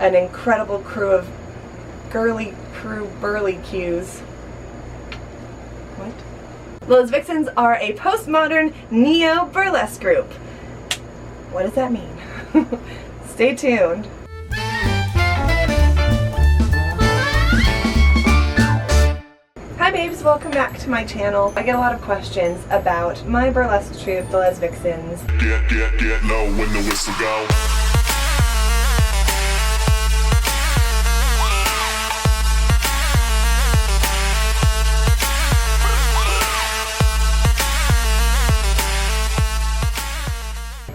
an incredible crew of girly crew burleques. What? Les Vixens are a postmodern neo-burlesque group. What does that mean? Stay tuned. Hi babes, welcome back to my channel. I get a lot of questions about my burlesque troupe, the Les Vixens. Get low when the whistle go.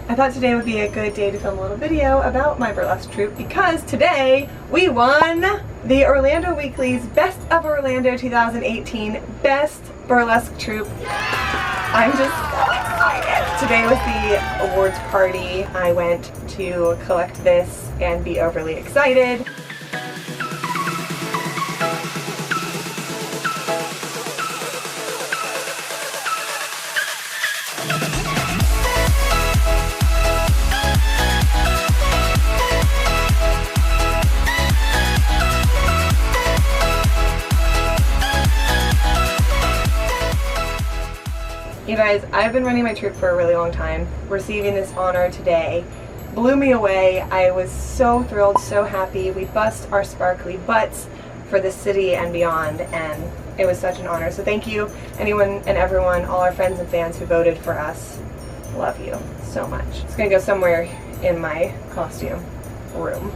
I thought today would be a good day to film a little video about my burlesque troupe because today we won the Orlando Weekly's Best of Orlando 2018 Best Burlesque Troupe. I'm just so excited. Today was the awards party. I went to collect this and be overly excited. You guys, I've been running my troupe for a really long time. Receiving this honor today blew me away. I was so thrilled, so happy. We bust our sparkly butts for the city and beyond, and it was such an honor. So thank you, anyone and everyone, all our friends and fans who voted for us. Love you so much. It's gonna go somewhere in my costume room.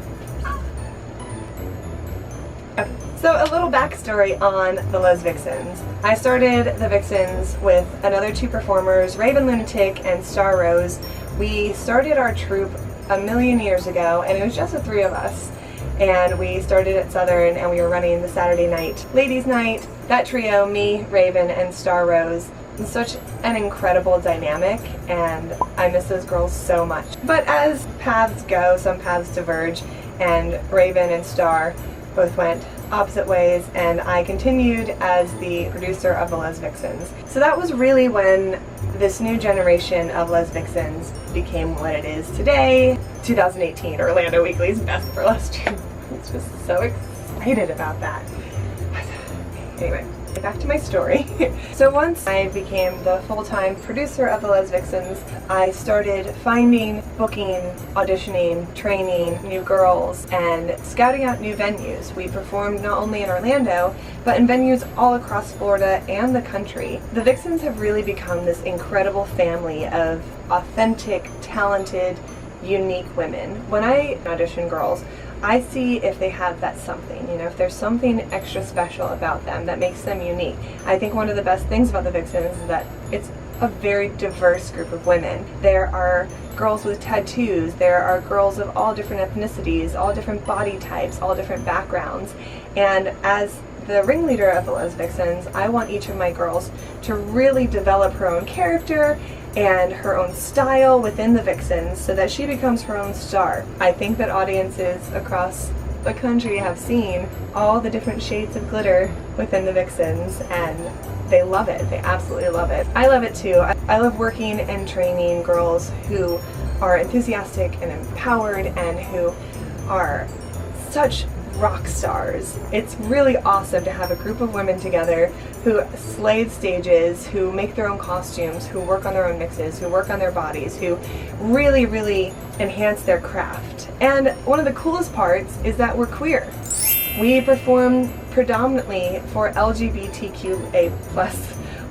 Okay. So a little backstory on the Les Vixens. I started the Vixens with another two performers, Raven Lunatic and Star Rose. We started our troupe a million years ago, and it was just the three of us. And we started at Southern, and we were running the Saturday night ladies' night. That trio, me, Raven, and Star Rose, was such an incredible dynamic, and I miss those girls so much. But as paths go, some paths diverge, and Raven and Star both went opposite ways, and I continued as the producer of the Les Vixens. So that was really when this new generation of Les Vixens became what it is today. 2018 Orlando Weekly's Best Burlesque Troupe. I was just so excited about that. Anyway, back to my story. So once I became the full-time producer of the Les Vixens, I started finding, booking, auditioning, training new girls, and scouting out new venues. We performed not only in Orlando, but in venues all across Florida and the country. The Vixens have really become this incredible family of authentic, talented, unique women. When I audition girls, I see if they have that something, you know, if there's something extra special about them that makes them unique. I think one of the best things about the Vixens is that it's a very diverse group of women. There are girls with tattoos, there are girls of all different ethnicities, all different body types, all different backgrounds, and as the ringleader of the Les Vixens, I want each of my girls to really develop her own character and her own style within the Vixens so that she becomes her own star. I think that audiences across the country have seen all the different shades of glitter within the Vixens, and they love it. They absolutely love it. I love it too. I love working and training girls who are enthusiastic and empowered and who are such rock stars. It's really awesome to have a group of women together who slay stages, who make their own costumes, who work on their own mixes, who work on their bodies, who really, really enhance their craft. And one of the coolest parts is that we're queer. We perform predominantly for LGBTQA+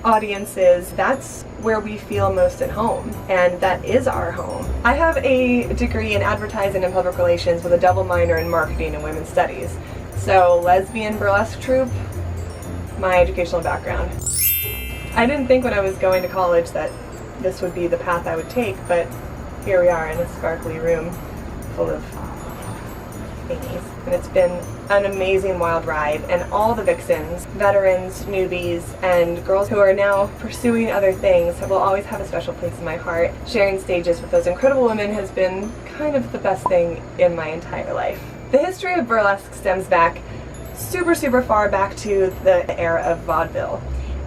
audiences. That's where we feel most at home, and that is our home. I have a degree in advertising and public relations with a double minor in marketing and women's studies. So lesbian burlesque troupe, my educational background. I didn't think when I was going to college that this would be the path I would take, but here we are in a sparkly room full of thingies. And it's been an amazing wild ride, and all the Vixens, veterans, newbies, and girls who are now pursuing other things will always have a special place in my heart. Sharing stages with those incredible women has been kind of the best thing in my entire life. The history of burlesque stems back super far back to the era of vaudeville,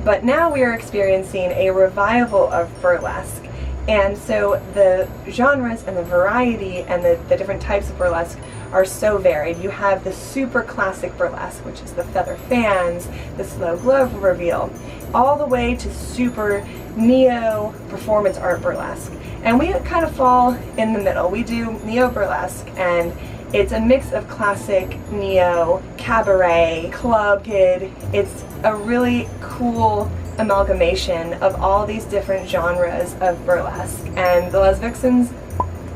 but now we are experiencing a revival of burlesque. And so the genres and the variety and the different types of burlesque are so varied. You have the super classic burlesque, which is the feather fans, the slow glove reveal, all the way to super neo performance art burlesque. And we kind of fall in the middle. We do neo burlesque, and it's a mix of classic, neo, cabaret, club kid. It's a really cool amalgamation of all these different genres of burlesque, and the Les Vixens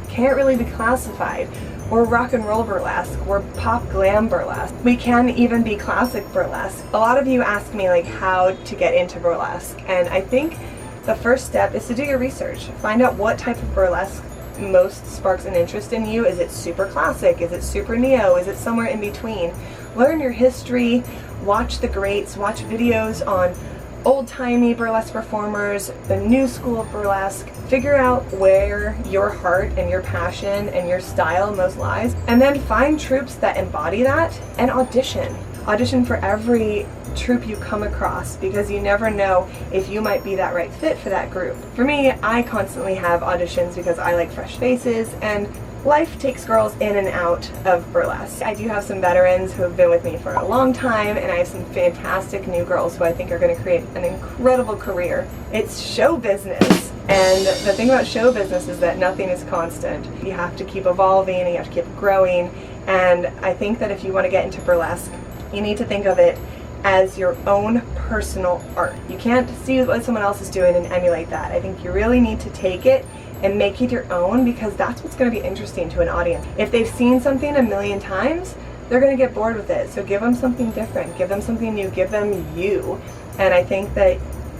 can't really be classified. We're rock and roll burlesque, we're pop glam burlesque. We can even be classic burlesque. A lot of you ask me like how to get into burlesque, and I think the first step is to do your research. Find out what type of burlesque most sparks an interest in you. Is it super classic? Is it super neo? Is it somewhere in between? Learn your history, watch the greats, watch videos on old-timey burlesque performers, the new school of burlesque. Figure out where your heart and your passion and your style most lies, and then find troupes that embody that and audition. Audition for every troupe you come across, because you never know if you might be that right fit for that group. For me, I constantly have auditions because I like fresh faces, and life takes girls in and out of burlesque. I do have some veterans who have been with me for a long time, and I have some fantastic new girls who I think are going to create an incredible career. It's show business, and the thing about show business is that nothing is constant. You have to keep evolving and you have to keep growing, and I think that if you want to get into burlesque, you need to think of it as your own personal art. You can't see what someone else is doing and emulate that. I think you really need to take it and make it your own, because that's what's going to be interesting to an audience. If they've seen something a million times, they're going to get bored with it. So give them something different, give them something new, give them you. And I think that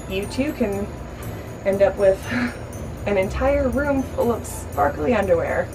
you too can end up with an entire room full of sparkly underwear.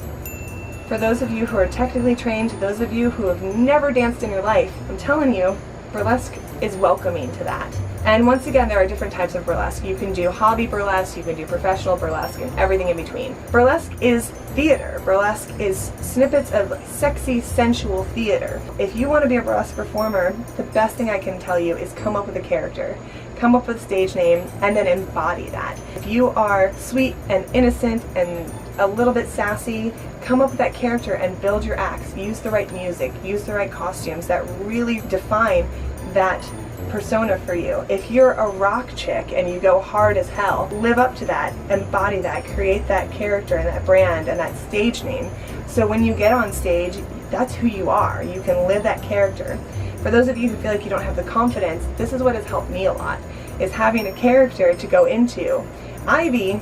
For those of you who are technically trained, to those of you who have never danced in your life, I'm telling you, burlesque is welcoming to that. And once again, there are different types of burlesque. You can do hobby burlesque, you can do professional burlesque, and everything in between. Burlesque is theater. Burlesque is snippets of sexy, sensual theater. If you want to be a burlesque performer, the best thing I can tell you is come up with a character. Come up with a stage name, and then embody that. If you are sweet and innocent and a little bit sassy, come up with that character and build your acts. Use the right music, use the right costumes that really define that persona for you. If you're a rock chick and you go hard as hell, live up to that, embody that, create that character and that brand and that stage name. So when you get on stage, that's who you are. You can live that character. For those of you who feel like you don't have the confidence, this is what has helped me a lot, is having a character to go into. Ivy,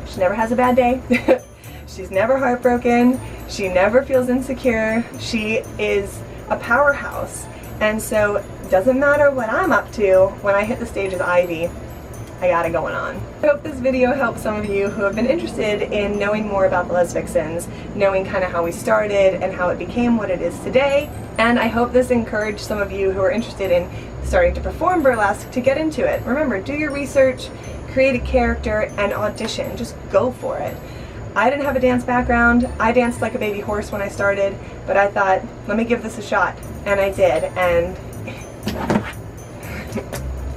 she never has a bad day. She's never heartbroken. She never feels insecure. She is a powerhouse. And so it doesn't matter what I'm up to, when I hit the stage as Ivy, I got it going on. I hope this video helps some of you who have been interested in knowing more about the Les Vixens, knowing kind of how we started and how it became what it is today. And I hope this encouraged some of you who are interested in starting to perform burlesque to get into it. Remember, do your research, create a character, and audition. Just go for it. I didn't have a dance background. I danced like a baby horse when I started, but I thought, let me give this a shot. And I did, and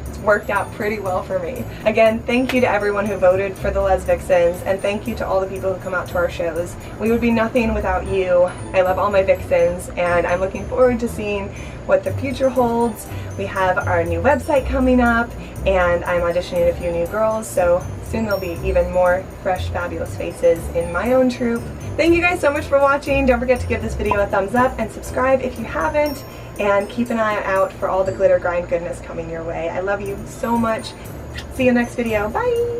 it's worked out pretty well for me. Again, thank you to everyone who voted for the Les Vixens, and thank you to all the people who come out to our shows. We would be nothing without you. I love all my Vixens, and I'm looking forward to seeing what the future holds. We have our new website coming up, and I'm auditioning a few new girls, so soon there'll be even more fresh, fabulous faces in my own troupe. Thank you guys so much for watching. Don't forget to give this video a thumbs up and subscribe if you haven't, and keep an eye out for all the glitter grind goodness coming your way. I love you so much. See you next video. Bye!